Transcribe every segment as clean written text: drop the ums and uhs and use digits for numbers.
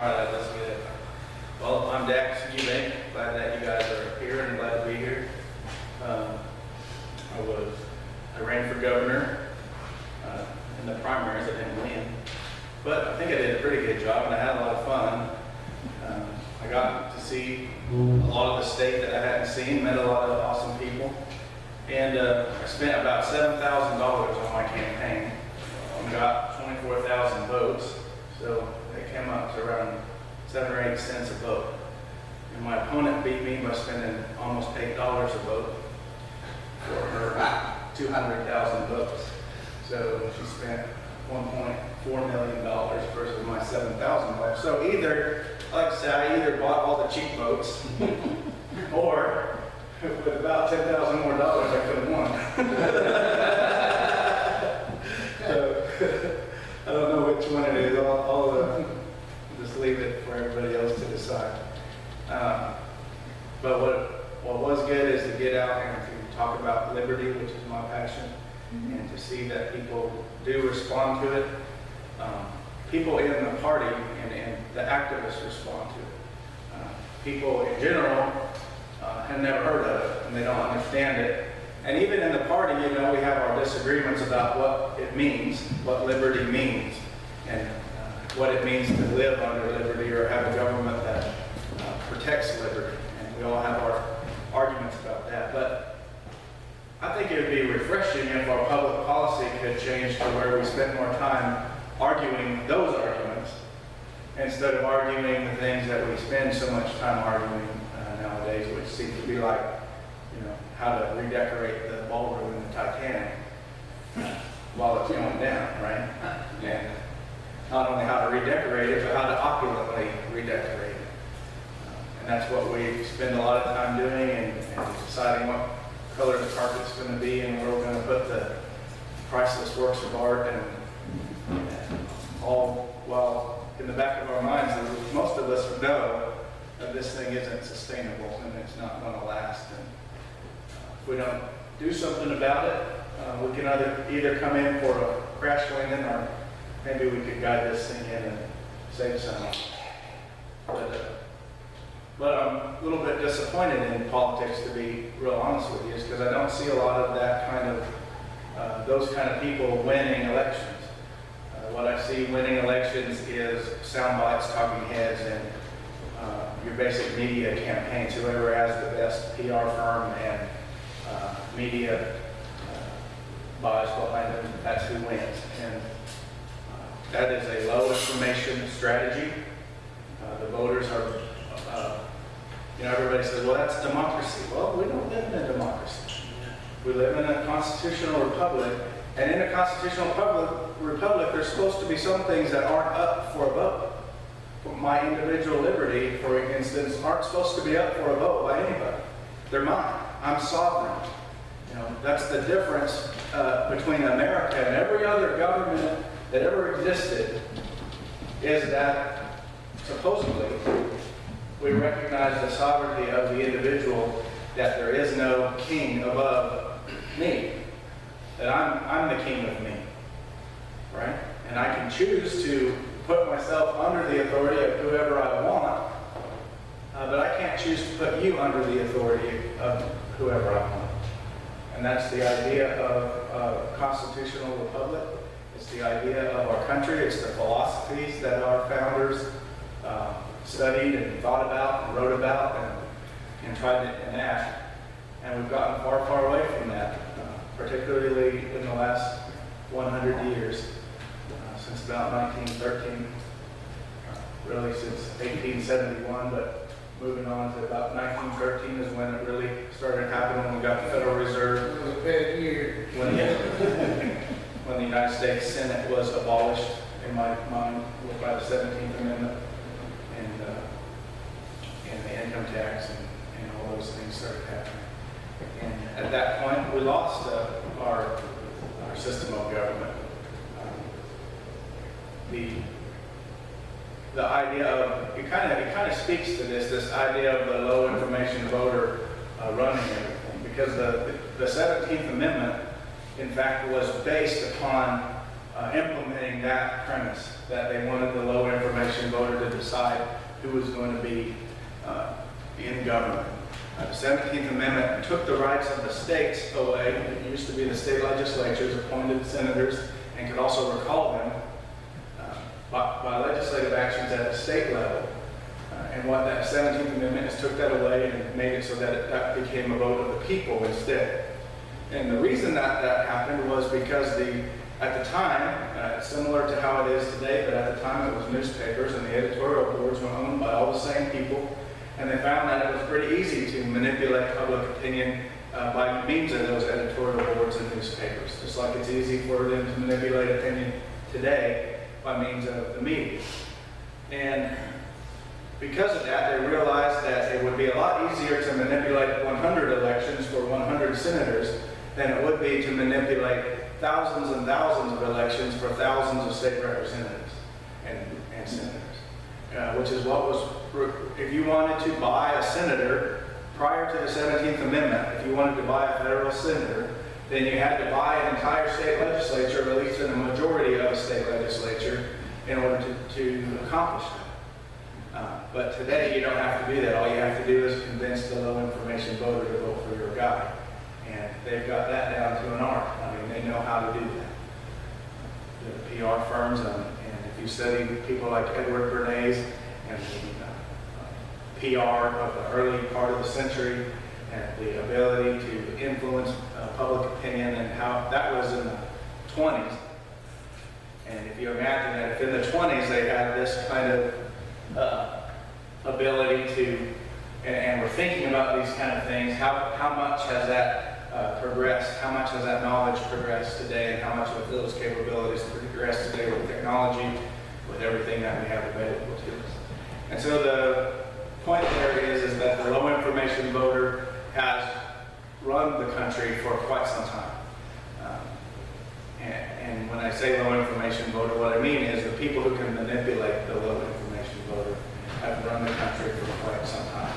All right, let's get it. Well, I'm Dax Ewbank. Glad that you guys are here and glad to be here. I ran for governor in the primaries. I didn't win, but I think I did a pretty good job and I had a lot of fun. I got to see a lot of the state that I hadn't seen, met a lot of awesome people, and I spent about $7,000 on my campaign. I got 24,000 votes, so it came up to around 7 or 8 cents a vote. And my opponent beat me by spending almost $8 a vote for her 200,000 votes. So she spent $1.4 million versus my $7,000. So either, like I said, I either bought all the cheap votes, or with about $10,000 more I could have won. So I don't know which one it is. I'll just leave it for everybody else to decide. But what was good is to get out and to talk about liberty, which is my passion, and to see that people do respond to it. People in the party and the activists respond to it. People in general have never heard of it and they don't understand it. And even in the party, you know, we have our disagreements about what it means, what liberty means, and what it means to live under liberty or have a government that protects liberty. And we all have our arguments about that. But I think it would be refreshing if our public policy could change to where we spend more time arguing those arguments instead of arguing the things that we spend so much time arguing nowadays, which seems to be like, you know, how to redecorate the ballroom in the Titanic while it's going down, right? And not only how to redecorate it, but how to opulently redecorate it. And that's what we spend a lot of time doing, and deciding what color the carpet's going to be and where we're going to put the priceless works of art, and all while in the back of our minds, most of us know that this thing isn't sustainable and it's not going to last. And if we don't do something about it, we can either come in for a crash landing, or maybe we could guide this thing in and save some. But I'm a little bit disappointed in politics, to be real honest with you, because I don't see a lot of that kind of, those kind of people winning elections. What I see winning elections is sound bites, talking heads, and your basic media campaigns. Whoever has the best PR firm and media buys behind them, that's who wins. And that is a low information strategy. The voters are, you know, everybody says, well, that's democracy. Well, we don't live in a democracy. We live in a constitutional republic. And in a constitutional republic, there's supposed to be some things that aren't up for a vote. My individual liberty, for instance, aren't supposed to be up for a vote by anybody. They're mine. I'm sovereign. You know, that's the difference between America and every other government that ever existed, is that supposedly we recognize the sovereignty of the individual, that there is no king above me, that I'm the king of me, right? And I can choose to put myself under the authority of whoever I want, but I can't choose to put you under the authority of whoever I want. And that's the idea of a constitutional republic. It's the idea of our country. It's the philosophies that our founders studied and thought about and wrote about and tried to enact. And we've gotten far, far away from that, particularly in the last 100 years, since about 1913, really since 1871, but moving on to about 1913 is when it really started happening, when we got the Federal Reserve. It was a bad year. When the United States Senate was abolished, in my mind, by the 17th Amendment, and the income tax and all those things started happening. And at that point, we lost our system of government. The idea of, it kind of speaks to this idea of the low information voter running everything, because the 17th Amendment, in fact, was based upon implementing that premise, that they wanted the low information voter to decide who was going to be in government. The 17th Amendment took the rights of the states away. It used to be the state legislatures appointed senators and could also recall them by legislative actions at the state level. And what that 17th Amendment is took that away and made it so that that became a vote of the people instead. And the reason that that happened was because at the time, similar to how it is today, but at the time it was newspapers and the editorial boards were owned by all the same people. And they found that it was pretty easy to manipulate public opinion by means of those editorial boards and newspapers, just like it's easy for them to manipulate opinion today by means of the media. And because of that, they realized that it would be a lot easier to manipulate 100 elections for 100 senators than it would be to manipulate thousands and thousands of elections for thousands of state representatives and senators, which is what was, if you wanted to buy a senator prior to the 17th Amendment, if you wanted to buy a federal senator, then you had to buy an entire state legislature, or at least in a majority of a state legislature, in order to accomplish that. But today you don't have to do that. All you have to do is convince the low information voter to vote for your guy. And they've got that down to an art. I mean, they know how to do that. The PR firms, and if you study people like Edward Bernays and the PR of the early part of the century, and the ability to influence public opinion, and how that was in the 20s. And if you imagine that if in the 20s they had this kind of ability to, and we're thinking about these kind of things, how much has that progressed, how much has that knowledge progressed today, and how much of those capabilities progressed today with technology, with everything that we have available to us. And so the point there is that the low information voter has run the country for quite some time. And when I say low information voter, what I mean is the people who can manipulate the low information voter have run the country for quite some time.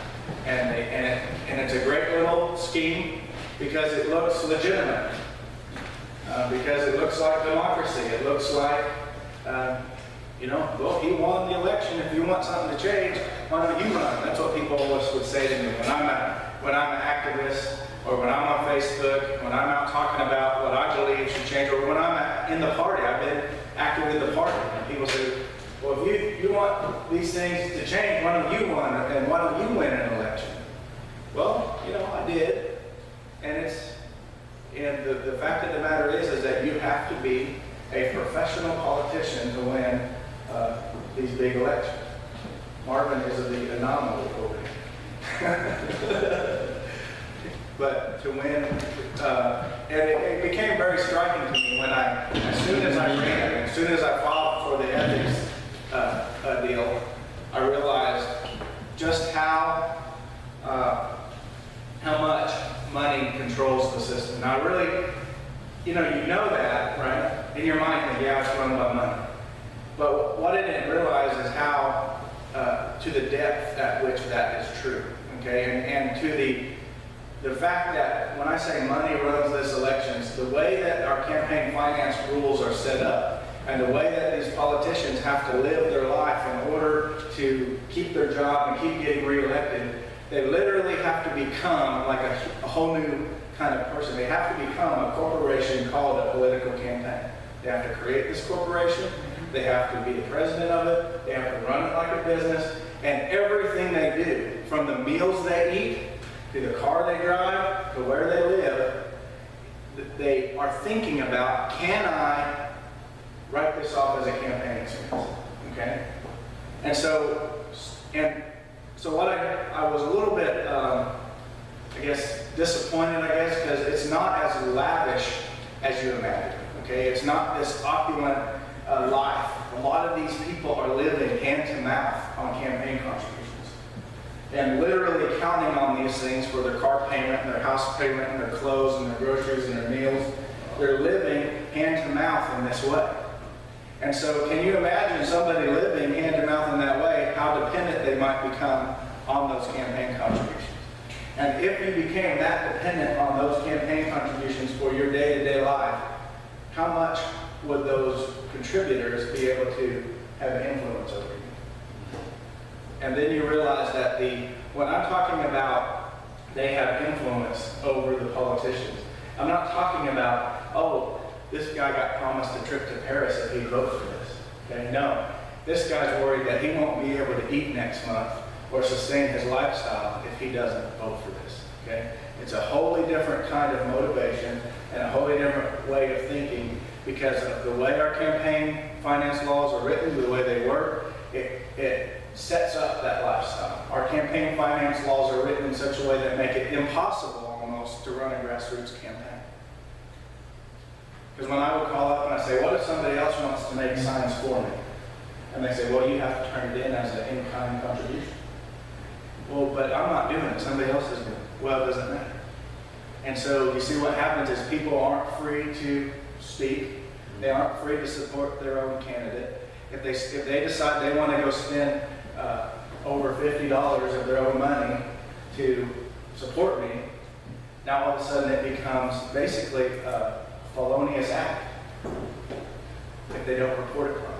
And it's a great little scheme because it looks legitimate, because it looks like democracy. It looks like, well, he won the election. If you want something to change, why don't you run? That's what people always would say to me when I'm an activist, or when I'm on Facebook, when I'm out talking about what I believe should change, or when I'm in the party. I've been active in the party, and people say, well, if you want these things to change, why don't you run, and why don't you win an election? Well, I did, and the fact of the matter is that you have to be a professional politician to win these big elections. Marvin is the anomaly over here. But to win, and it became very striking to me when as soon as I ran, as soon as I filed for the ethics deal, I realized just how much money controls the system. Now, really, you know that, right? In your mind, yeah, it's run by money. But what I didn't realize is how, to the depth at which that is true, okay? And to the fact that when I say money runs this elections, the way that our campaign finance rules are set up, and the way that these politicians have to live their life in order to keep their job and keep getting reelected, they literally have to become like a whole new kind of person. They have to become a corporation called a political campaign. They have to create this corporation. They have to be the president of it. They have to run it like a business. And everything they do, from the meals they eat, to the car they drive, to where they live, they are thinking about, can I write this off as a campaign expense? Okay? And so what I was a little bit, disappointed, because it's not as lavish as you imagine. Okay? It's not this opulent life. A lot of these people are living hand to mouth on campaign contributions, and literally counting on these things for their car payment, and their house payment, and their clothes, and their groceries, and their meals. They're living hand to mouth in this way. And so can you imagine somebody living hand to mouth in that way, how dependent they might become on those campaign contributions? And if you became that dependent on those campaign contributions for your day-to-day life, how much would those contributors be able to have influence over you? And then you realize that when I'm talking about they have influence over the politicians, I'm not talking about, oh, this guy got promised a trip to Paris if he votes for this. Okay, no. This guy's worried that he won't be able to eat next month or sustain his lifestyle if he doesn't vote for this. Okay? It's a wholly different kind of motivation and a wholly different way of thinking because of the way our campaign finance laws are written, the way they work, it sets up that lifestyle. Our campaign finance laws are written in such a way that make it impossible almost to run a grassroots campaign. Because when I would call up and I say, what if somebody else wants to make signs for me? And they say, well, you have to turn it in as an in-kind contribution. Well, but I'm not doing it. Somebody else is doing it. Well, it doesn't matter. And so you see what happens is people aren't free to speak. They aren't free to support their own candidate. If they decide they want to go spend over $50 of their own money to support me, now all of a sudden it becomes basically a felonious act if they don't report it properly.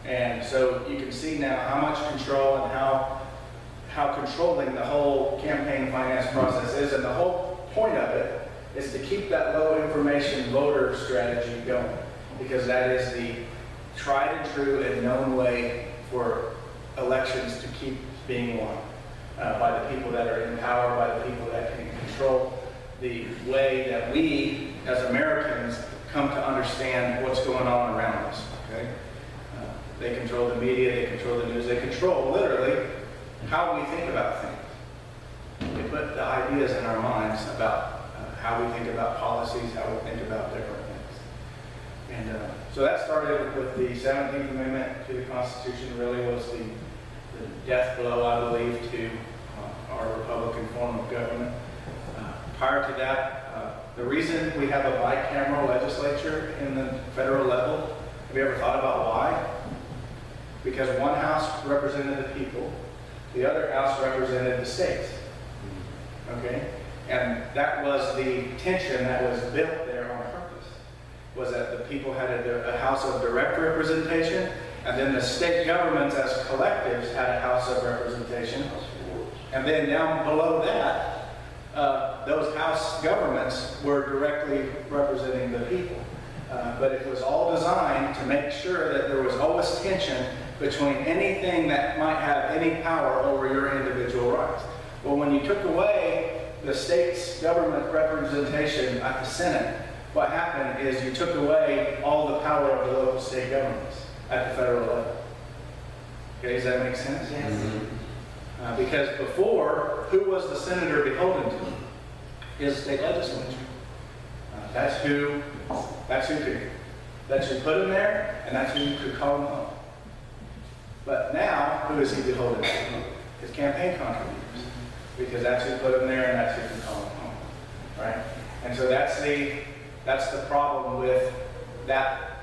And so you can see now how much control and how controlling the whole campaign finance process is, and the whole point of it is to keep that low information voter strategy going, because that is the tried and true and known way for elections to keep being won by the people that are in power, by the people that can control the way that we as Americans come to understand what's going on around us. Okay? They control the media, they control the news, they control literally how we think about things. They put the ideas in our minds about how we think about policies, how we think about different things. And so that started with the 17th Amendment to the Constitution. Really was the death blow, I believe, to our Republican form of government. Prior to that, the reason we have a bicameral legislature in the federal level, have you ever thought about why? Because one house represented the people, the other house represented the states. Okay? And that was the tension that was built there on purpose, was that the people had a house of direct representation, and then the state governments as collectives had a house of representation. And then down below that, those house governments were directly representing the people. But it was all designed to make sure that there was always tension between anything that might have any power over your individual rights. Well, when you took away the state's government representation at the Senate, what happened is you took away all the power of the local state governments at the federal level. Okay, does that make sense? Yes. Mm-hmm. Because before, who was the senator beholden to? His state legislature. That's who put him there, and that's who you could call him home. But now, who is he beholden to? His campaign contributors. Because that's who put him there, and that's who can call him home. Right? And so that's the problem with that.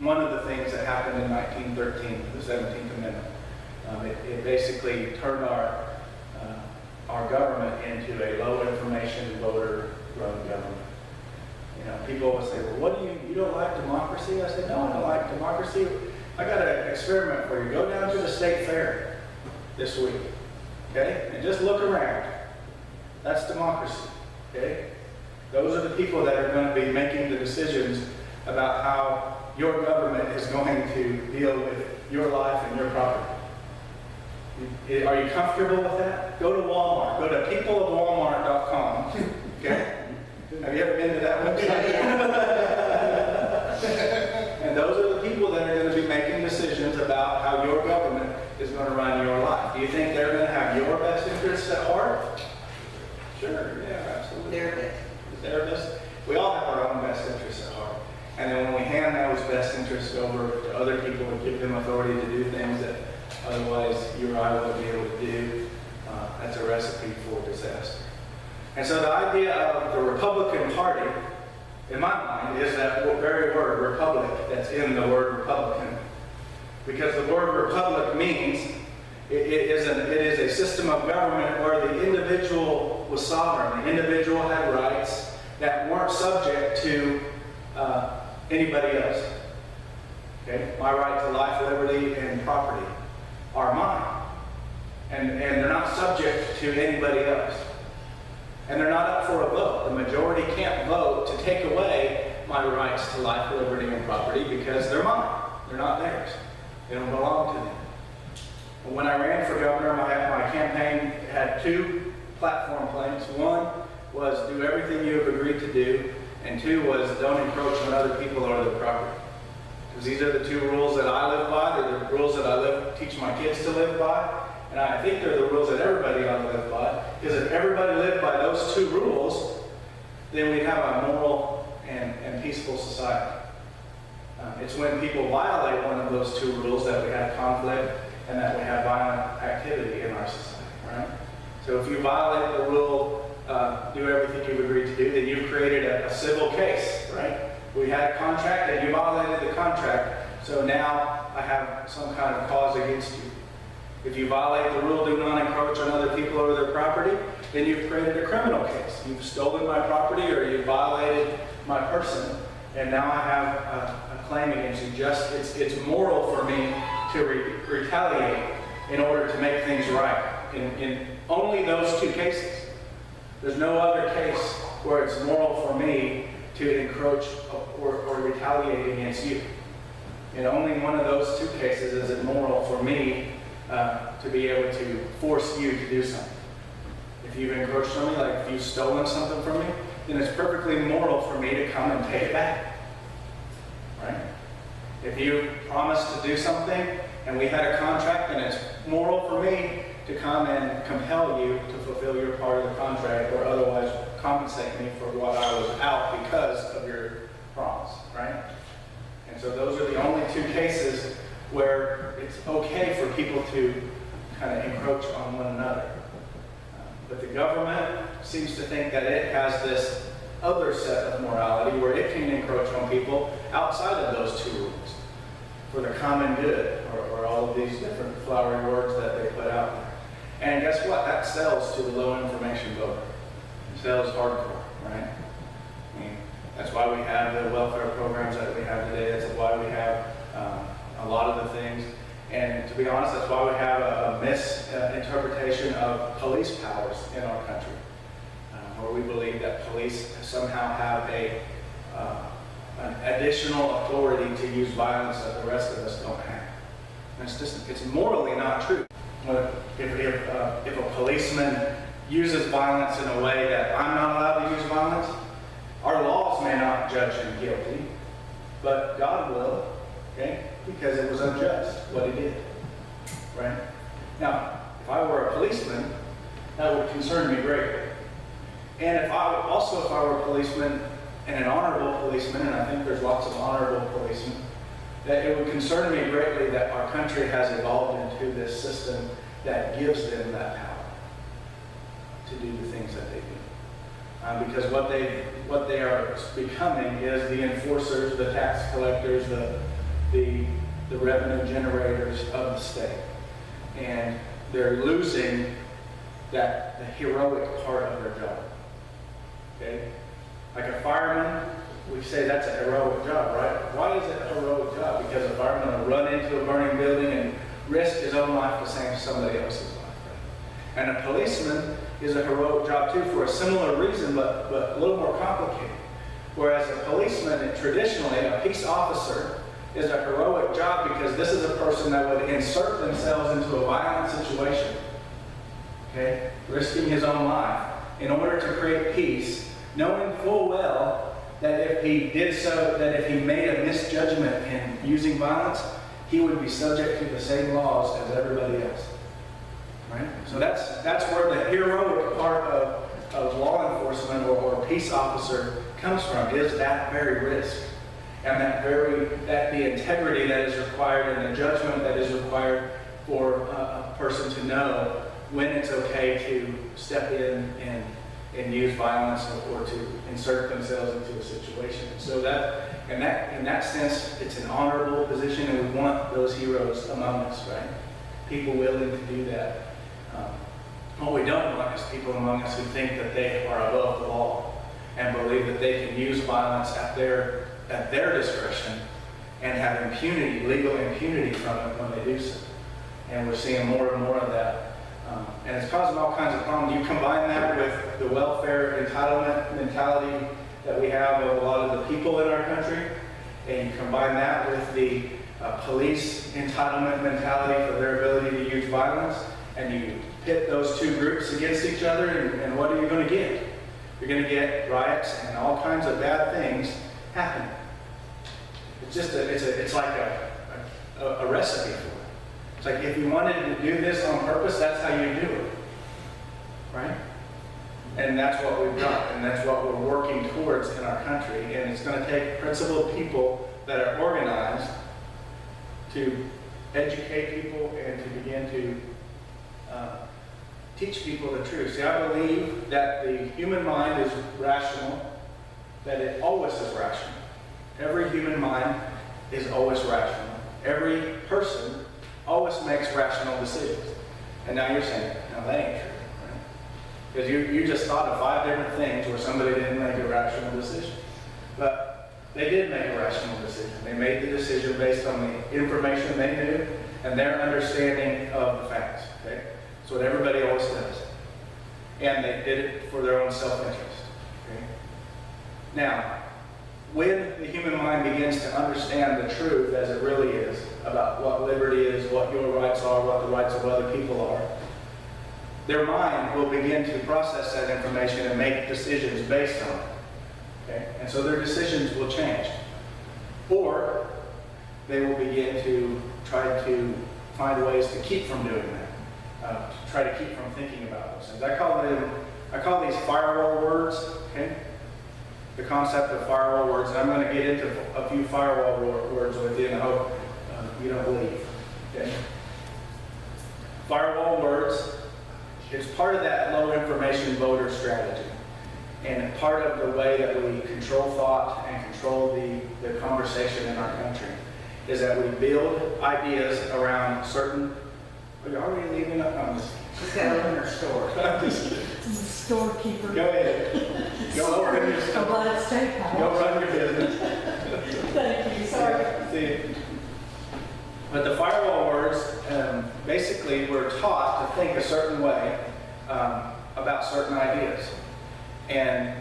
One of the things that happened in 1913, the 17th Amendment. It basically turned our government into a low information voter-run government. You know, people will say, well, what you don't like democracy? I said, no, I don't like democracy. I got an experiment for you. Go down to the state fair this week, okay? And just look around. That's democracy, okay? Those are the people that are going to be making the decisions about how your government is going to deal with your life and your property. Are you comfortable with that? Go to Walmart. Go to peopleofwalmart.com, okay? Have you ever been to that website? And those are the people that are going to be making decisions about how your government is going to run your life. Do you think they're going to have your best interests at heart? Sure, yeah, absolutely. Their best. We all have our own best interests at heart. And then when we hand those best interests over to other people and give them authority to do things that otherwise you or I wouldn't be able to do, that's a recipe for disaster. And so the idea of the Republican Party, in my mind, is that very word, republic, that's in the word Republican. Because the word republic means it is a system of government where the individual was sovereign. The individual had rights that weren't subject to anybody else. Okay? My right to life, liberty, and property are mine. And they're not subject to anybody else. And they're not up for a vote. The majority can't vote to take away my rights to life, liberty, and property because they're mine. They're not theirs. They don't belong to them. When I ran for governor, my campaign had two platform claims. One was do everything you have agreed to do, and two was don't encroach on other people or their property. Because these are the two rules that I live by. They're the rules that I teach my kids to live by. And I think they're the rules that everybody ought to live by. Because if everybody lived by those two rules, then we'd have a moral and peaceful society. It's when people violate one of those two rules that we have conflict and that we have violent activity in our society, right? So if you violate the rule, do everything you've agreed to do, then you've created a civil case, right? We had a contract and you violated the contract, so now I have some kind of cause against you. If you violate the rule, do not encroach on other people or their property, then you've created a criminal case. You've stolen my property or you violated my person, and now I have a claim against you. It's moral for me to retaliate in order to make things right. In only those two cases. There's no other case where it's moral for me to encroach or retaliate against you. In only one of those two cases is it moral for me to be able to force you to do something. If you've encroached on me, like if you've stolen something from me, then it's perfectly moral for me to come and take it back. Right? If you promised to do something and we had a contract, then it's moral for me to come and compel you to fulfill your part of the contract or otherwise compensate me for what I was out because of your promise, right? And so those are the only two cases where it's okay for people to kind of encroach on one another. But the government seems to think that it has this other set of morality where it can encroach on people outside of those two rules for the common good, or all of these different flowery words that they put out there. And guess what? That sells to the low information voter. It sells hardcore, right? I mean, that's why we have the welfare programs that we have today. That's why we have a lot of the things. And to be honest, that's why we have a misinterpretation of police powers in our country, where we believe that police somehow have an additional authority to use violence that the rest of us don't have. And it's morally not true. If a policeman uses violence in a way that I'm not allowed to use violence, our laws may not judge him guilty, but God will, okay? Because it was unjust what he did, right? Now, if I were a policeman, that would concern me greatly. And if I were a policeman and an honorable policeman, and I think there's lots of honorable policemen, that it would concern me greatly that our country has evolved into this system that gives them that power to do the things that they do. Because what they are becoming is the enforcers, the tax collectors, the revenue generators of the state. And they're losing the heroic part of their job. Okay? Like a fireman, we say that's a heroic job, right? Why is it a heroic job? Because a fireman will run into a burning building and risk his own life to save somebody else's life. Right? And a policeman is a heroic job too for a similar reason, but a little more complicated. Whereas a policeman, traditionally, a peace officer, is a heroic job because this is a person that would insert themselves into a violent situation, okay, risking his own life in order to create peace, knowing full well that if he did so, that if he made a misjudgment in using violence, he would be subject to the same laws as everybody else. Right? So that's where the heroic part of law enforcement or peace officer comes from, is that very risk. And that the integrity that is required and the judgment that is required for a person to know when it's okay to step in and use violence or to insert themselves into a situation. So that in that sense, it's an honorable position, and we want those heroes among us, right? People willing to do that. What we don't want is people among us who think that they are above the law and believe that they can use violence at their at their discretion and have impunity, legal impunity from it when they do so. And we're seeing more and more of that. And it's causing all kinds of problems. You combine that with the welfare entitlement mentality that we have of a lot of the people in our country, and you combine that with the police entitlement mentality for their ability to use violence, and you pit those two groups against each other, and what are you going to get? You're going to get riots and all kinds of bad things happening. It's just it's like a recipe for it. It's like if you wanted to do this on purpose, that's how you do it, right? And that's what we've done, and that's what we're working towards in our country. And it's going to take principled people that are organized to educate people and to begin to teach people the truth. See, I believe that the human mind is rational, that it always is rational. Every human mind is always rational. Every person always makes rational decisions. And now you're saying, no, that ain't true. Because you just thought of 5 different things where somebody didn't make a rational decision. But they did make a rational decision. They made the decision based on the information they knew and their understanding of the facts. Okay? That's what everybody always does. And they did it for their own self-interest. Okay? Now, when the human mind begins to understand the truth as it really is about what liberty is, what your rights are, what the rights of other people are, their mind will begin to process that information and make decisions based on it. Okay? And so their decisions will change. Or they will begin to try to find ways to keep from doing that, to try to keep from thinking about those things. I call these firewall words, okay? The concept of firewall words, and I'm going to get into a few firewall words with you, and I hope you don't believe. Okay? Firewall words, it's part of that low information voter strategy, and part of the way that we control thought and control the conversation in our country is that we build ideas around certain. Are you already leaving? She's got to open her store. Storekeeper. Go ahead. Go open your store. Blood Steakhouse. Go run your business. Thank you. Sorry. See, but the firewall words, basically we're taught to think a certain way about certain ideas. And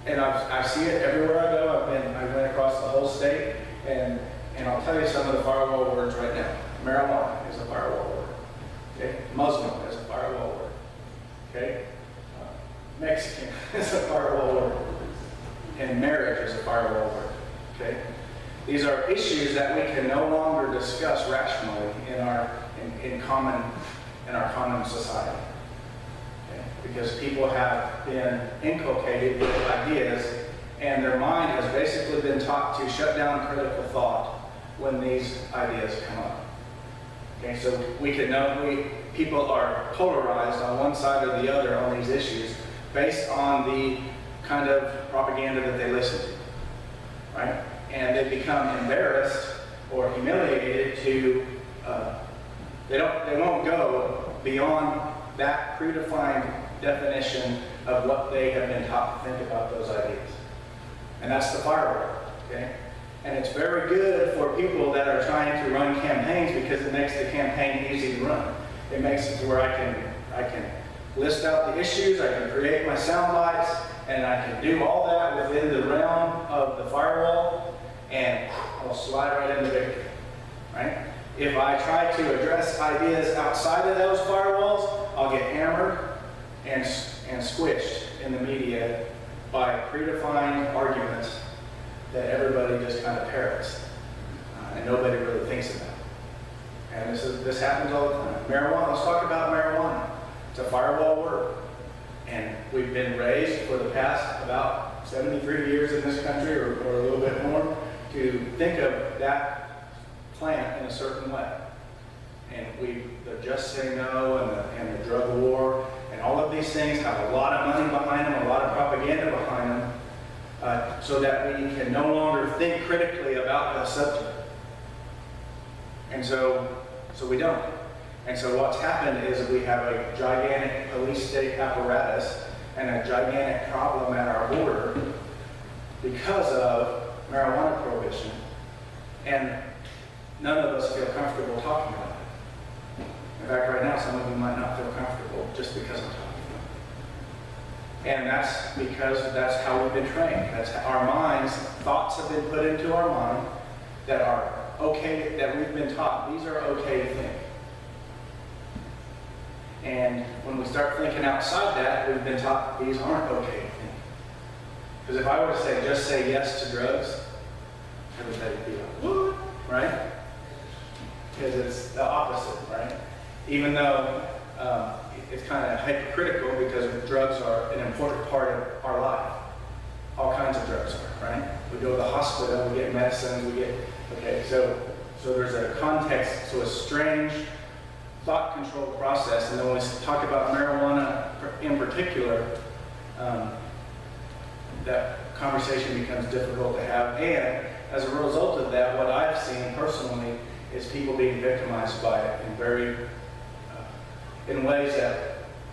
I see it everywhere I go. I went across the whole state, and I'll tell you some of the firewall words right now. Marijuana is a firewall word. Okay? Muslim is a firewall word. Okay? Mexican is a firewall word. And marriage is a firewall word. Okay? These are issues that we can no longer discuss rationally in our common society. Okay? Because people have been inculcated with ideas, and their mind has basically been taught to shut down critical thought when these ideas come up. Okay, so we can know people are polarized on one side or the other on these issues based on the kind of propaganda that they listen to, right? And they become embarrassed or humiliated to, they won't go beyond that predefined definition of what they have been taught to think about those ideas. And that's the firewall, okay? And it's very good for people that are trying to run campaigns because it makes the campaign easy to run. It makes it to where I can list out the issues, I can create my sound bites, and I can do all that within the realm of the firewall, and I'll slide right into victory, right? If I try to address ideas outside of those firewalls, I'll get hammered and squished in the media by predefined arguments that everybody just kind of parrots, and nobody really thinks about. And this happens all the time. Marijuana, let's talk about marijuana. It's a firewall word. And we've been raised for the past about 73 years in this country, or a little bit more, to think of that plant in a certain way. And the Just Say No and the drug war, and all of these things have a lot of money behind them, a lot of propaganda behind them, so that we can no longer think critically about the subject. And so we don't. And so what's happened is we have a gigantic police state apparatus and a gigantic problem at our border because of marijuana prohibition, and none of us feel comfortable talking about it. In fact, right now, some of you might not feel comfortable just because I'm talking about it. And that's because that's how we've been trained. That's how our minds, thoughts have been put into our mind that are okay, that we've been taught, these are okay to think. And when we start thinking outside that, we've been taught these aren't okay to think. Because if I were to say, just say yes to drugs, everybody would be like, what? Right? Because it's the opposite, right? Even though it's kind of hypocritical because drugs are an important part of our life. All kinds of drugs are, right? We go to the hospital, we get medicines, we get, okay, so there's a context, so a strange thought control process. And then when we talk about marijuana in particular, that conversation becomes difficult to have. And as a result of that, what I've seen personally is people being victimized by it in ways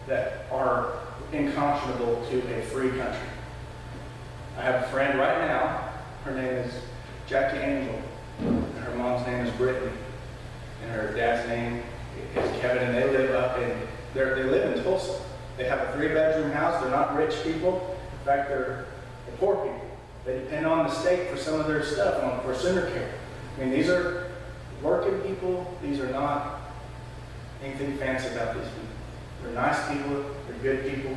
that are unconscionable to a free country. I have a friend right now, her name is Jackie Angel, and her mom's name is Brittany, and her dad's name is Kevin, and they live in Tulsa. They have a 3-bedroom house. They're not rich people. In fact, they're poor people. They depend on the state for some of their stuff, for senior care. I mean, these are working people. These are not anything fancy about these people. They're nice people. They're good people.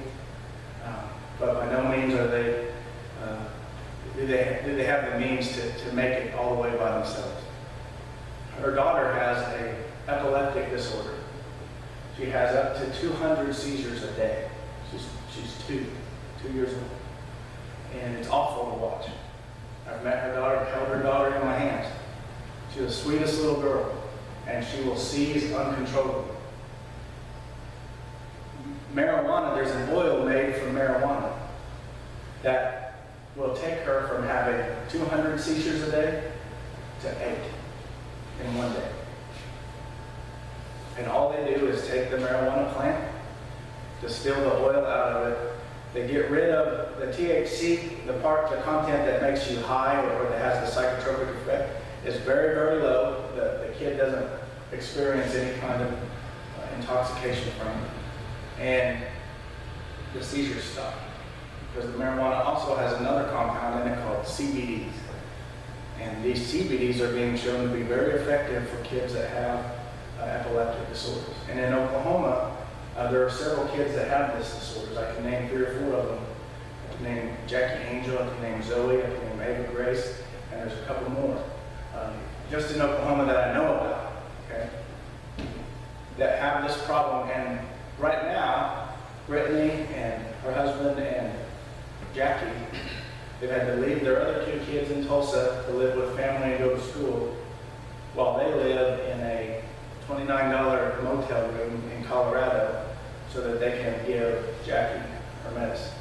But by no means are they, do they have the means to make it all the way by themselves. Her daughter has an epileptic disorder. She has up to 200 seizures a day. She's 2 years old. And it's awful to watch. I've met her daughter, held her daughter in my hands. She's the sweetest little girl, and she will seize uncontrollably. Marijuana, there's an oil made from marijuana that will take her from having 200 seizures a day to 8 in one day. And all they do is take the marijuana plant, distill the oil out of it. They get rid of the THC, the content that makes you high or that has the psychotropic effect is very, very low. The kid doesn't experience any kind of intoxication from it. And the seizures stop. Because the marijuana also has another compound in it called CBDs. And these CBDs are being shown to be very effective for kids that have epileptic disorders. And in Oklahoma, there are several kids that have this disorders. I can name 3 or 4 of them. I can name Jackie Angel, I can name Zoe, I can name Ava Grace, and there's a couple more. Just in Oklahoma that I know about, okay, that have this problem. And right now, Brittany and her husband and Jackie, they've had to leave their other 2 kids in Tulsa to live with family and go to school while they live in a $29 motel room in Colorado so that they can give Jackie her medicine.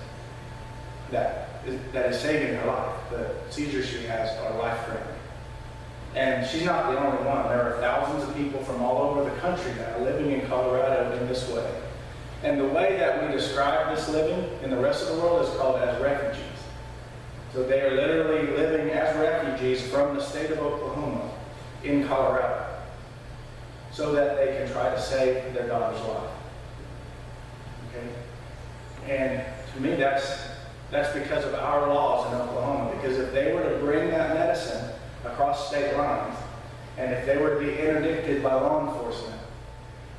That is saving her life. The seizures she has are life-threatening. And she's not the only one. There are thousands of people from all over the country that are living in Colorado in this way. And the way that we describe this living in the rest of the world is called as refugees. So they are literally living as refugees from the state of Oklahoma in Colorado so that they can try to save their daughter's life. Okay? And to me, that's because of our laws in Oklahoma. Because if they were to bring that medicine across state lines, and if they were to be interdicted by law enforcement,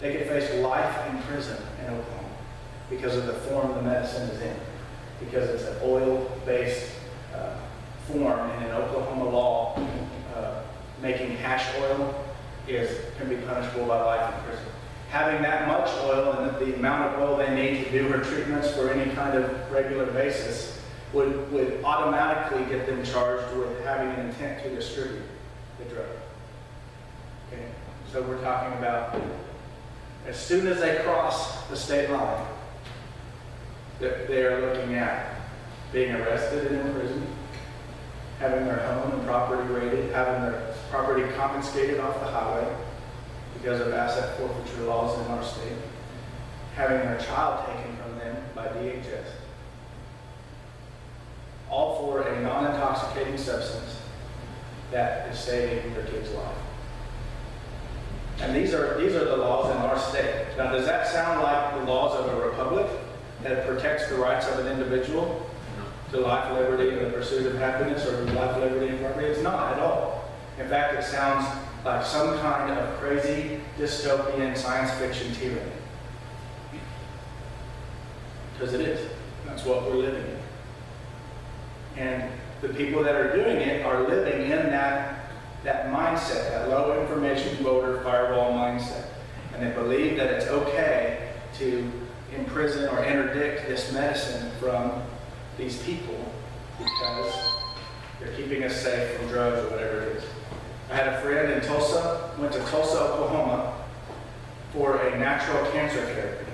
they could face life in prison in Oklahoma because of the form the medicine is in. Because it's an oil-based form, and in Oklahoma law, making hash oil can be punishable by life in prison. Having that much oil and the amount of oil they need to do her treatments for any kind of regular basis would automatically get them charged with having an intent to distribute the drug. Okay? So we're talking about as soon as they cross the state line, they are looking at being arrested and imprisoned, having their home and property raided, having their property confiscated off the highway because of asset forfeiture laws in our state, having their child taken from them by DHS, all for a non-intoxicating substance that is saving their kid's life. And these are the laws in our state. Now, does that sound like the laws of a republic that protects the rights of an individual to life, liberty, and the pursuit of happiness, or to life, liberty, and property? It's not at all. In fact, it sounds like some kind of crazy dystopian science fiction tyranny. Because it is. That's what we're living in. And the people that are doing it are living in that mindset, that low information voter firewall mindset. And they believe that it's okay to imprison or interdict this medicine from these people because they're keeping us safe from drugs or whatever it is. I had a friend in Tulsa, went to Tulsa, Oklahoma for a natural cancer therapy.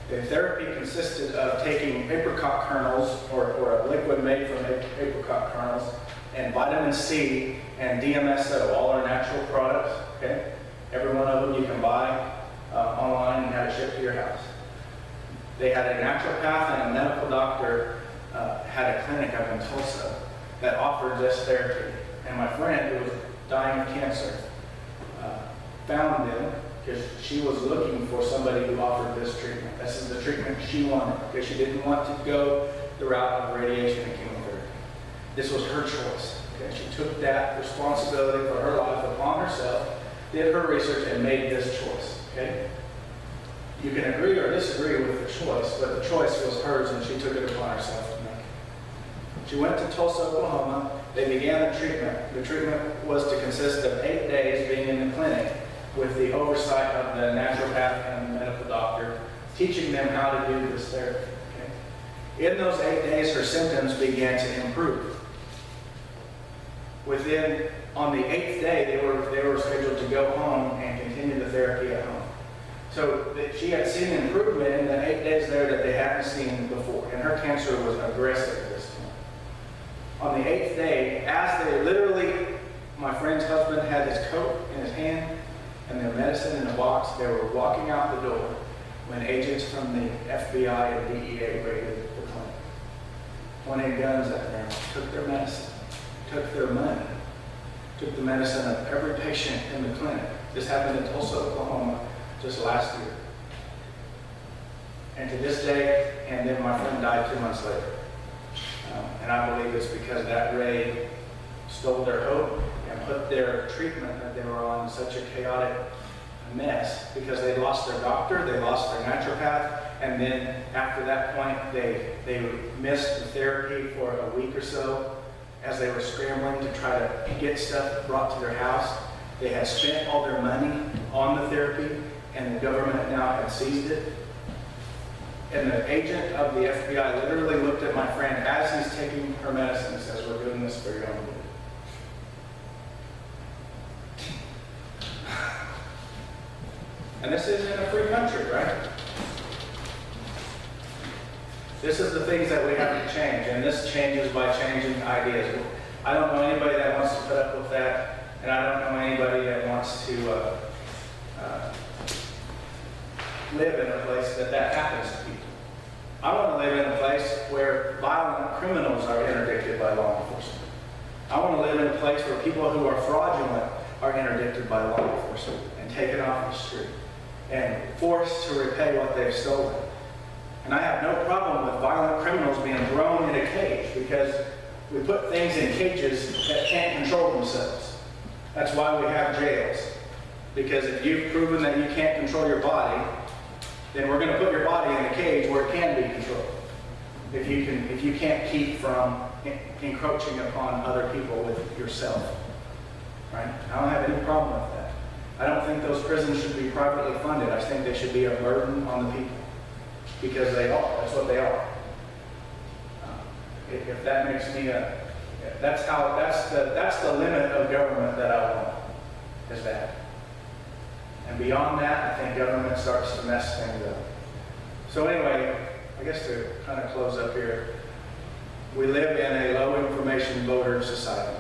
The therapy consisted of taking apricot kernels or a liquid made from apricot kernels and vitamin C and DMSO, all our natural products, okay? Every one of them you can buy online and have it shipped to your house. They had a naturopath and a medical doctor had a clinic up in Tulsa that offered this therapy. And my friend, who was dying of cancer, found them because she was looking for somebody who offered this treatment. This is the treatment she wanted because she didn't want to go the route of radiation and chemotherapy. This was her choice. Okay? She took that responsibility for her life upon herself, did her research, and made this choice. Okay? You can agree or disagree with the choice, but the choice was hers, and she took it upon herself to make it. She went to Tulsa, Oklahoma. They began the treatment. The treatment was to consist of 8 days being in the clinic with the oversight of the naturopath and the medical doctor, teaching them how to do this therapy. Okay? In those 8 days, her symptoms began to improve. On the 8th day, they were scheduled to go home and continue the therapy at home. So she had seen improvement in the 8 days there that they hadn't seen before, and her cancer was aggressive at this point. On the 8th day, as they literally, my friend's husband had his coat in his hand and their medicine in a box, they were walking out the door when agents from the FBI and DEA raided the clinic, pointed guns at them, took their medicine, took their money, took the medicine of every patient in the clinic. This happened in Tulsa, Oklahoma, just last year. And to this day, and then my friend died 2 months later. And I believe it's because that raid stole their hope and put their treatment that they were on in such a chaotic mess because they lost their doctor, they lost their naturopath, and then after that point, they missed the therapy for a week or so as they were scrambling to try to get stuff brought to their house. They had spent all their money on the therapy, and the government now had seized it. And the agent of the FBI literally looked at my friend as he's taking her medicine and says, "We're doing this for your own good." And this is in a free country, right? This is the things that we have to change, and this changes by changing ideas. I don't know anybody that wants to put up with that, and I don't know anybody that wants to live in a place that happens to people. I want to live in a place where violent criminals are interdicted by law enforcement. I want to live in a place where people who are fraudulent are interdicted by law enforcement and taken off the street and forced to repay what they've stolen. And I have no problem with violent criminals being thrown in a cage because we put things in cages that can't control themselves. That's why we have jails. Because if you've proven that you can't control your body, then we're going to put your body in a cage where it can be controlled. If you can't keep from encroaching upon other people with yourself. Right? I don't have any problem with that. I don't think those prisons should be privately funded. I think they should be a burden on the people. Because they are. That's what they are. If that makes me that's the limit of government that I want, is that. And beyond that, I think government starts to mess things up. So anyway, I guess to kind of close up here, we live in a low information voter society.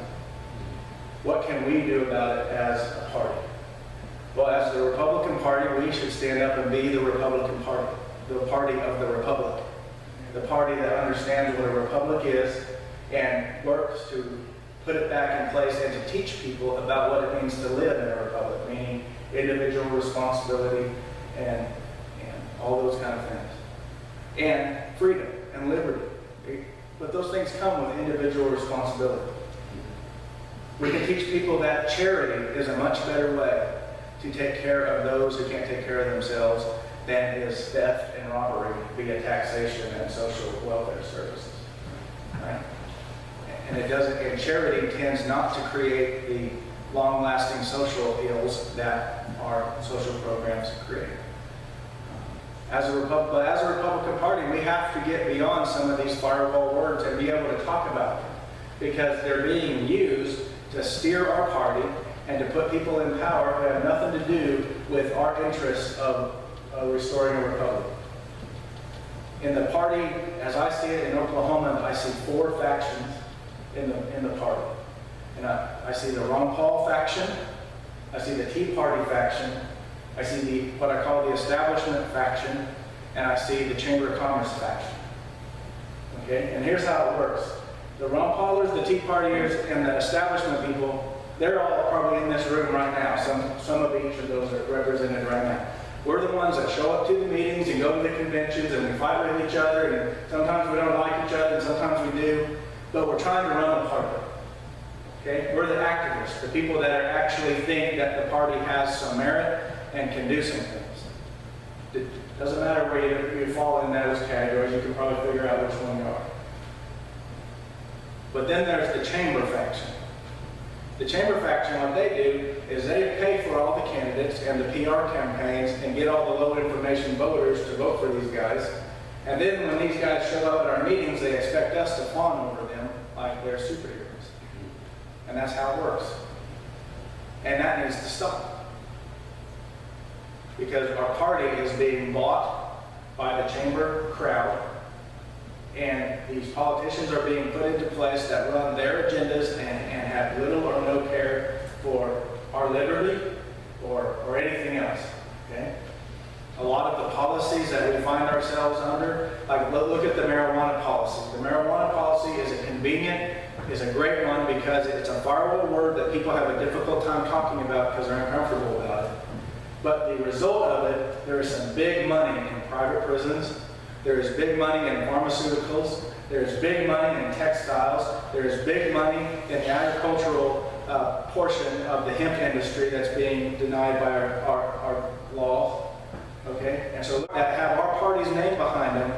What can we do about it as a party? Well, as the Republican Party, we should stand up and be the Republican Party, the party of the Republic, the party that understands what a republic is and works to put it back in place and to teach people about what it means to live in a republic, meaning individual responsibility and all those kind of things. And freedom and liberty. But those things come with individual responsibility. We can teach people that charity is a much better way to take care of those who can't take care of themselves than is theft and robbery via taxation and social welfare services. Right? And it doesn't, and charity tends not to create the long-lasting social ills that our social programs create. As a Republican Party, we have to get beyond some of these firewall words and be able to talk about them, because they're being used to steer our party and to put people in power who have nothing to do with our interests of restoring a republic. In the party, as I see it in Oklahoma, I see 4 factions in the party. And I see the Ron Paul faction, I see the Tea Party faction, I see what I call the establishment faction, and I see the Chamber of Commerce faction. Okay, and here's how it works. The Ron Paulers, the Tea Partiers, and the establishment people, they're all probably in this room right now. Some of each of those are represented right now. We're the ones that show up to the meetings and go to the conventions and we fight with each other, and sometimes we don't like each other and sometimes we do, but we're trying to run the party. Okay? We're the activists, the people that actually think that the party has some merit and can do some things. It doesn't matter where you fall in those categories, you can probably figure out which one you are. But then there's the Chamber faction. The Chamber faction, what they do is they pay for all the candidates and the PR campaigns and get all the low information voters to vote for these guys. And then when these guys show up at our meetings, they expect us to fawn over them like they're superheroes. And that's how it works. And that needs to stop. Because our party is being bought by the Chamber crowd, and these politicians are being put into place that run their agendas and have little or no care for our liberty or anything else. Okay? A lot of the policies that we find ourselves under, like look at the marijuana policy. The marijuana policy is a great one because it's a firewall word that people have a difficult time talking about because they're uncomfortable about it. But the result of it, there is some big money in private prisons. There is big money in pharmaceuticals. There is big money in textiles. There is big money in the agricultural portion of the hemp industry that's being denied by our laws. Okay? And so that have our party's name behind them,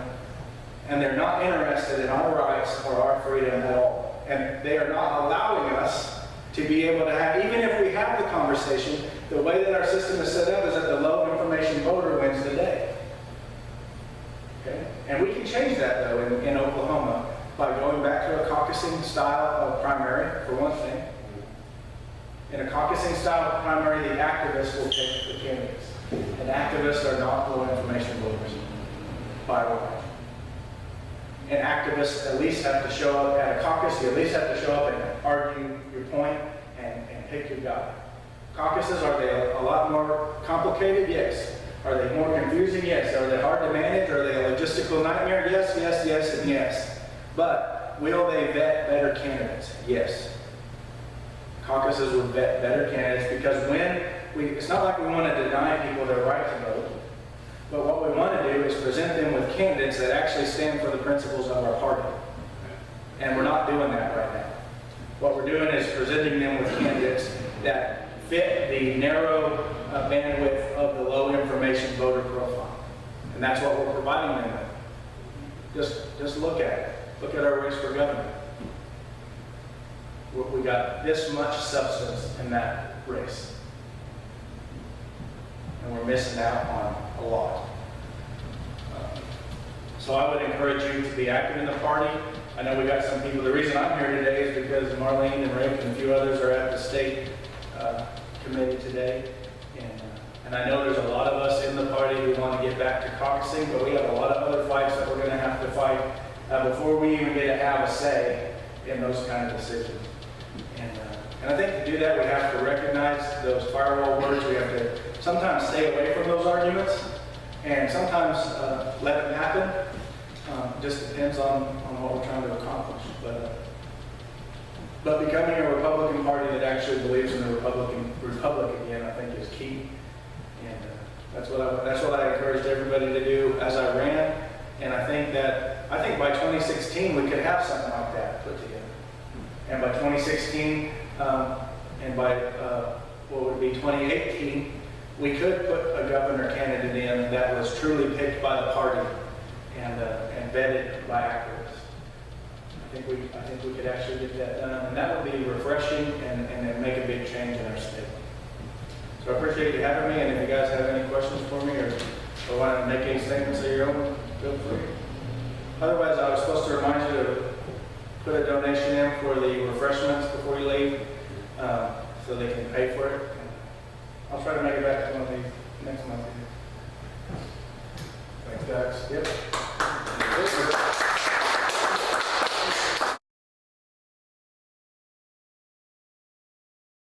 and they're not interested in our rights or our freedom at all. And they are not allowing us to be able to have, even if we have the conversation, the way that our system is set up is that the low information voter wins the day. Okay? And we can change that, though, in Oklahoma by going back to a caucusing style of primary, for one thing. In a caucusing style of primary, the activists will take the candidates. And activists are not low information voters, by the way. And activists at least have to show up at a caucus, you at least have to show up and argue your point and pick your guy. Caucuses, are they a lot more complicated? Yes. Are they more confusing? Yes. Are they hard to manage? Are they a logistical nightmare? Yes, yes, yes, and yes. But will they vet better candidates? Yes. Caucuses would vet better candidates because it's not like we want to deny people their right to vote, but what we want to do is present them with candidates that actually stand for the principles of our party. And we're not doing that right now. What we're doing is presenting them with candidates that fit the narrow bandwidth of the low information voter profile. And that's what we're providing them with. Just look at it. Look at our race for governor. We got this much substance in that race. And we're missing out on a lot. So I would encourage you to be active in the party. I know we got some people. The reason I'm here today is because Marlene and Rick and a few others are at the state committee today. And I know there's a lot of us in the party who want to get back to caucusing, but we have a lot of other fights that we're going to have to fight before we even get to have a say in those kind of decisions. And I think to do that, we have to recognize those firewall words. We have to sometimes stay away from those arguments, and sometimes let them happen. Just depends on what we're trying to accomplish. But becoming a Republican Party that actually believes in the Republic again, I think is key. And that's what I encouraged everybody to do as I ran. And I think by 2016 we could have something like that put together. And by 2016 and by what would be 2018, we could put a governor candidate in that was truly picked by the party and vetted by activists. I think we could actually get that done, and that would be refreshing and make a big change in our state. So I appreciate you having me, and if you guys have any questions for me or want to make any statements of your own, feel free. Otherwise, I was supposed to remind you to put a donation in for the refreshments before you leave, so they can pay for it. I'll try to make it back to one of these next month. Thanks, Dax. Yep.